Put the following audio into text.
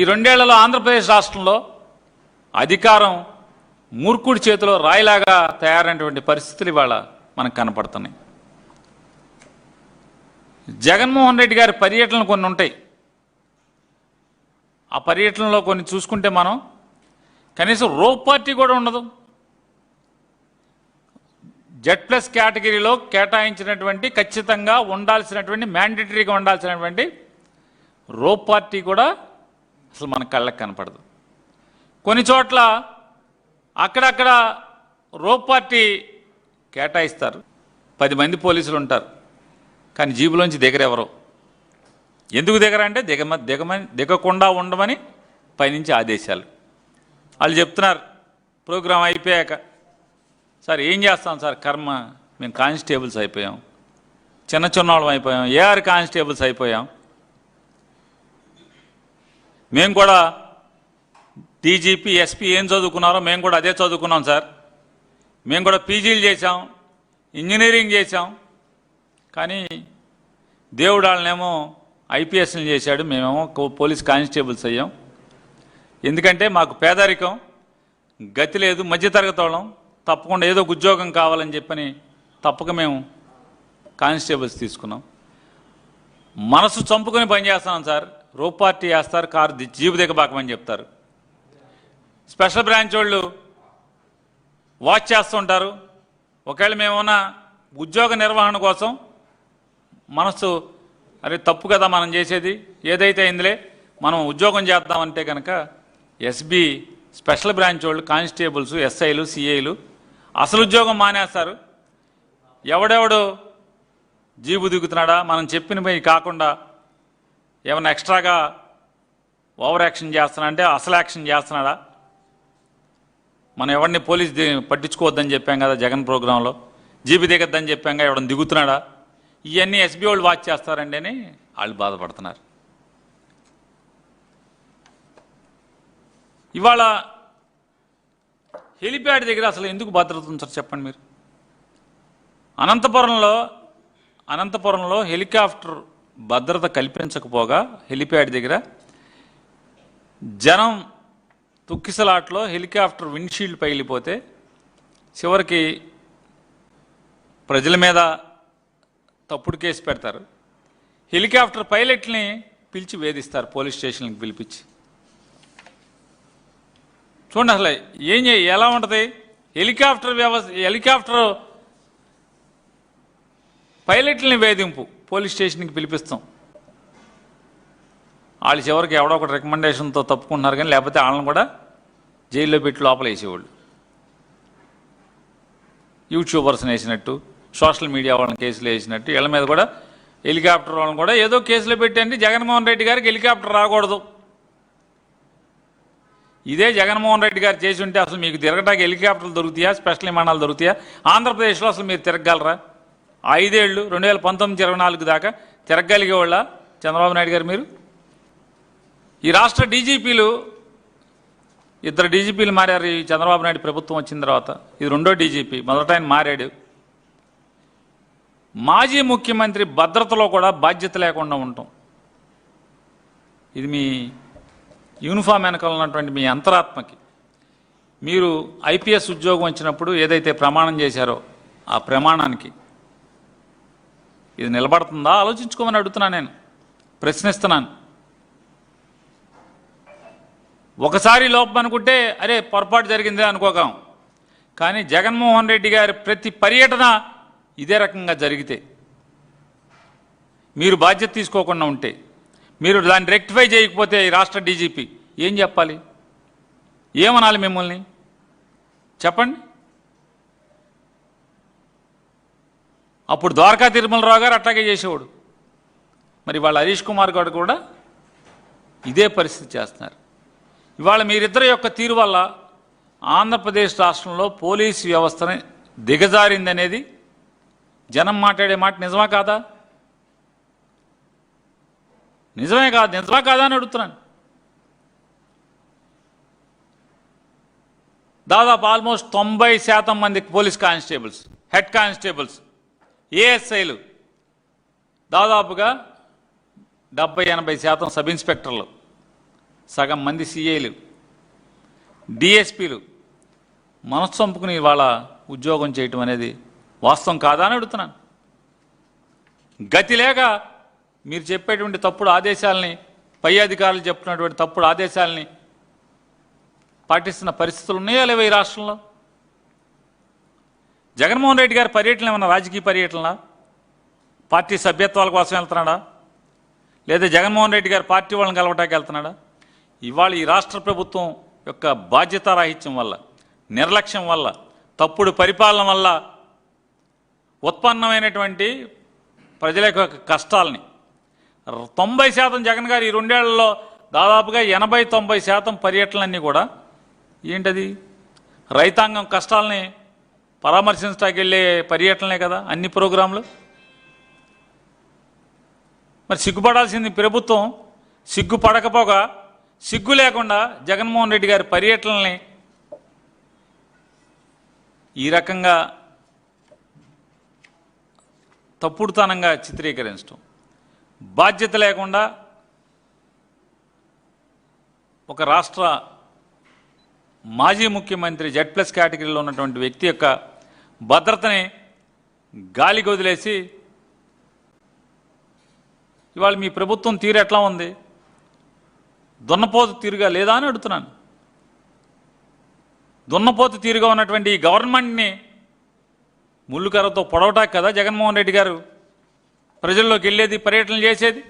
ఈ 2 ఏళ్లలో ఆంధ్రప్రదేశ్ రాష్ట్రంలో అధికారం మూర్ఖుడి చేతిలో రాయిలాగా తయారైనటువంటి పరిస్థితులు ఇవాళ మనకు కనపడుతున్నాయి. జగన్మోహన్ రెడ్డి గారి పర్యటనలు కొన్ని ఉంటాయి. ఆ పర్యటనలో కొన్ని చూసుకుంటే మనం కనీసం రోప్ పార్టీ కూడా ఉండదు. Z+ కేటగిరీలో కేటాయించినటువంటి ఖచ్చితంగా ఉండాల్సినటువంటి మ్యాండేటరీగా ఉండాల్సినటువంటి రోప్ పార్టీ కూడా అసలు మన కళ్ళకి కనపడదు. కొన్ని చోట్ల అక్కడక్కడ రోప్ పార్టీ కేటాయిస్తారు, 10 మంది పోలీసులు ఉంటారు, కానీ జీబులోంచి దిగరెవరు. ఎందుకు దిగరంటే దిగకుండా ఉండమని పైనుంచి ఆదేశాలు. వాళ్ళు చెప్తున్నారు ప్రోగ్రాం అయిపోయాక, సార్ ఏం చేస్తాం సార్, కర్మ మేము కానిస్టేబుల్స్ అయిపోయాం, చిన్న వాళ్ళం అయిపోయాం, ఏఆర్ కానిస్టేబుల్స్ అయిపోయాం, మేము కూడా డీజీపీ ఎస్పీ ఏం చదువుకున్నారో మేము కూడా అదే చదువుకున్నాం సార్, మేము కూడా పీజీలు చేసాం, ఇంజనీరింగ్ చేసాం, కానీ దేవుడు వాళ్ళనేమో ఐపీఎస్లు చేశాడు, మేమేమో పోలీస్ కానిస్టేబుల్స్ అయ్యాం. ఎందుకంటే మాకు పేదరికం, గతి లేదు, మధ్యతరగతి వాళ్ళం, తప్పకుండా ఏదో ఉద్యోగం కావాలని చెప్పని తప్పక మేము కానిస్టేబుల్స్ తీసుకున్నాం. మనసు చంపుకొని పనిచేస్తున్నాం సార్, రోప్ పార్టీ వేస్తారు, కారు జీబు దిగబాకమని చెప్తారు. స్పెషల్ బ్రాంచ్ వాళ్ళు వాచ్ చేస్తుంటారు. ఒకవేళ మేమన్నా ఉద్యోగ నిర్వహణ కోసం మనసు అరే తప్పు కదా మనం చేసేది, ఏదైతే అయిందిలే మనం ఉద్యోగం చేద్దామంటే కనుక ఎస్బీ స్పెషల్ బ్రాంచ్ వాళ్ళు కానిస్టేబుల్స్, ఎస్ఐలు, సిఐలు అసలు ఉద్యోగం మానేస్తారు. ఎవడెవడు జీబు దిగుతున్నాడా, మనం చెప్పినవి కాకుండా ఏమన్నా ఎక్స్ట్రాగా ఓవర్ యాక్షన్ చేస్తున్నా అంటే అసలు యాక్షన్ చేస్తున్నాడా, మనం ఎవరిని పోలీస్ పట్టించుకోవద్దని చెప్పాం కదా జగన్ ప్రోగ్రాంలో, జీబు దిగద్దని చెప్పాం కదా, ఎవడని దిగుతున్నాడా, ఇవన్నీ ఎస్బీ వాళ్ళు వాచ్ చేస్తారండి అని వాళ్ళు బాధపడుతున్నారు. ఇవాళ హెలిప్యాడ్ దగ్గర అసలు ఎందుకు భద్రత ఉంచారు చెప్పండి మీరు. అనంతపురంలో హెలికాప్టర్ భద్రత కల్పించకపోగా హెలిప్యాడ్ దగ్గర జనం తుక్కిసలాట్లో హెలికాప్టర్ విండ్షీల్డ్ పగిలిపోతే చివరికి ప్రజల మీద తప్పుడు కేసు పెడతారు. హెలికాప్టర్ పైలట్ని పిలిచి వేధిస్తారు, పోలీస్ స్టేషన్కి పిలిపించి. చూడండి అసలు ఎలా ఉంటుంది హెలికాప్టర్ పైలట్లని వేధింపు, పోలీస్ స్టేషన్కి పిలిపిస్తాం. వాళ్ళు చివరికి ఎవడో ఒకటి రికమెండేషన్తో తప్పుకుంటున్నారు, కానీ లేకపోతే వాళ్ళని కూడా జైల్లో పెట్టి లోపల వేసేవాళ్ళు. యూట్యూబర్స్ని వేసినట్టు, సోషల్ మీడియా వాళ్ళని కేసులు వేసినట్టు వీళ్ళ మీద కూడా హెలికాప్టర్ వాళ్ళని కూడా ఏదో కేసులో పెట్టండి. జగన్మోహన్ రెడ్డి గారికి హెలికాప్టర్ రాకూడదు. ఇదే జగన్మోహన్ రెడ్డి గారు చేసి ఉంటే అసలు మీకు తిరగటానికి హెలికాప్టర్లు దొరుకుతాయా, స్పెషల్ విమానాలు దొరుకుతాయా? ఆంధ్రప్రదేశ్లో అసలు మీరు తిరగగలరా? 5 ఏళ్ళు 2019-24 దాకా తిరగగలిగేవాళ్ళ చంద్రబాబు నాయుడు గారు మీరు? ఈ రాష్ట్ర డీజీపీలు 2 డీజీపీలు మారారు ఈ చంద్రబాబు నాయుడు ప్రభుత్వం వచ్చిన తర్వాత. ఇది 2వ డీజీపీ, మొదట ఆయన మారాడు. మాజీ ముఖ్యమంత్రి భద్రతలో కూడా బాధ్యత లేకుండా ఉంటాం. ఇది మీ యూనిఫామ్ వెనకాల ఉన్నటువంటి మీ అంతరాత్మకి. మీరు ఐపీఎస్ ఉద్యోగం వచ్చినప్పుడు ఏదైతే ప్రమాణం చేశారో ఆ ప్రమాణానికి ఇది నిలబడుతుందా ఆలోచించుకోమని అడుగుతున్నాను, నేను ప్రశ్నిస్తున్నాను. ఒకసారి లోపం అనుకుంటే అరే పొరపాటు జరిగిందే అనుకోగం, కానీ జగన్మోహన్ రెడ్డి గారి ప్రతి పర్యటన ఇదే రకంగా జరిగితే, మీరు బాధ్యత తీసుకోకుండా ఉంటే, మీరు దాన్ని రెక్టిఫై చేయకపోతే ఈ రాష్ట్ర డీజీపీ ఏం చెప్పాలి, ఏమనాలి మిమ్మల్ని చెప్పండి. అప్పుడు ద్వారకా తిరుమలరావు గారు అట్లాగే చేసేవాడు. మరి వాళ్ళ హరీష్ కుమార్ గారు కూడా ఇదే పరిస్థితి చేస్తున్నారు. ఇవాళ మీరిద్దరి యొక్క తీరు వల్ల ఆంధ్రప్రదేశ్ రాష్ట్రంలో పోలీసు వ్యవస్థని దిగజారిందనేది జనం మాట్లాడే మాట నిజమా కాదా? నిజమే కాదా అని అడుగుతున్నాను. దాదాపు ఆల్మోస్ట్ 90% మంది పోలీస్ కానిస్టేబుల్స్, హెడ్ కానిస్టేబుల్స్, ఏఎస్ఐలు, దాదాపుగా 70-80% సబ్ ఇన్స్పెక్టర్లు, సగం మంది సిఐలు డిఎస్పీలు మనసు చంపుకుని వాళ్ళ ఉద్యోగం చేయటం అనేది వాస్తవం కాదా అని అడుగుతున్నాను. గతి లేక మీరు చెప్పేటువంటి తప్పుడు ఆదేశాలని, పై అధికారులు చెప్తున్నటువంటి తప్పుడు ఆదేశాలని పాటిస్తున్న పరిస్థితులు ఉన్నాయా లేవా ఈ రాష్ట్రంలో? జగన్మోహన్ రెడ్డి గారి పర్యటన ఏమన్నా రాజకీయ పర్యటన, పార్టీ సభ్యత్వాల కోసం వెళ్తున్నాడా, లేదా జగన్మోహన్ రెడ్డి గారి పార్టీ వాళ్ళని కలవటానికి వెళ్తున్నాడా? ఇవాళ ఈ రాష్ట్ర ప్రభుత్వం యొక్క బాధ్యతారాహిత్యం వల్ల, నిర్లక్ష్యం వల్ల, తప్పుడు పరిపాలన వల్ల ఉత్పన్నమైనటువంటి ప్రజల యొక్క కష్టాలని 90% జగన్ గారు ఈ 2 ఏళ్లలో దాదాపుగా 80-90% పర్యటనలన్నీ కూడా ఏంటది, రైతాంగం కష్టాలని పరామర్శించడానికి వెళ్ళే పర్యటనలే కదా అన్ని ప్రోగ్రాంలు. మరి సిగ్గుపడాల్సింది ప్రభుత్వం. సిగ్గుపడకపోగా, సిగ్గు లేకుండా జగన్మోహన్ రెడ్డి గారి పర్యటనల్ని ఈ రకంగా తప్పుడుతనంగా చిత్రీకరించడం, బాధ్యత లేకుండా ఒక రాష్ట్ర మాజీ ముఖ్యమంత్రి Z+ కేటగిరీలో ఉన్నటువంటి వ్యక్తి యొక్క భద్రతని గాలికి వదిలేసి ఇవాళ మీ ప్రభుత్వం తీరు ఎట్లా ఉంది? దున్నపోతు తీరుగా లేదా అని అడుగుతున్నాను. దున్నపోతు తీరుగా ఉన్నటువంటి ఈ గవర్నమెంట్ని ముళ్ళుకర్రతో పొడవటానికి కదా జగన్మోహన్ రెడ్డి గారు ప్రజల్లోకి వెళ్ళేది, పర్యటనలు చేసేది?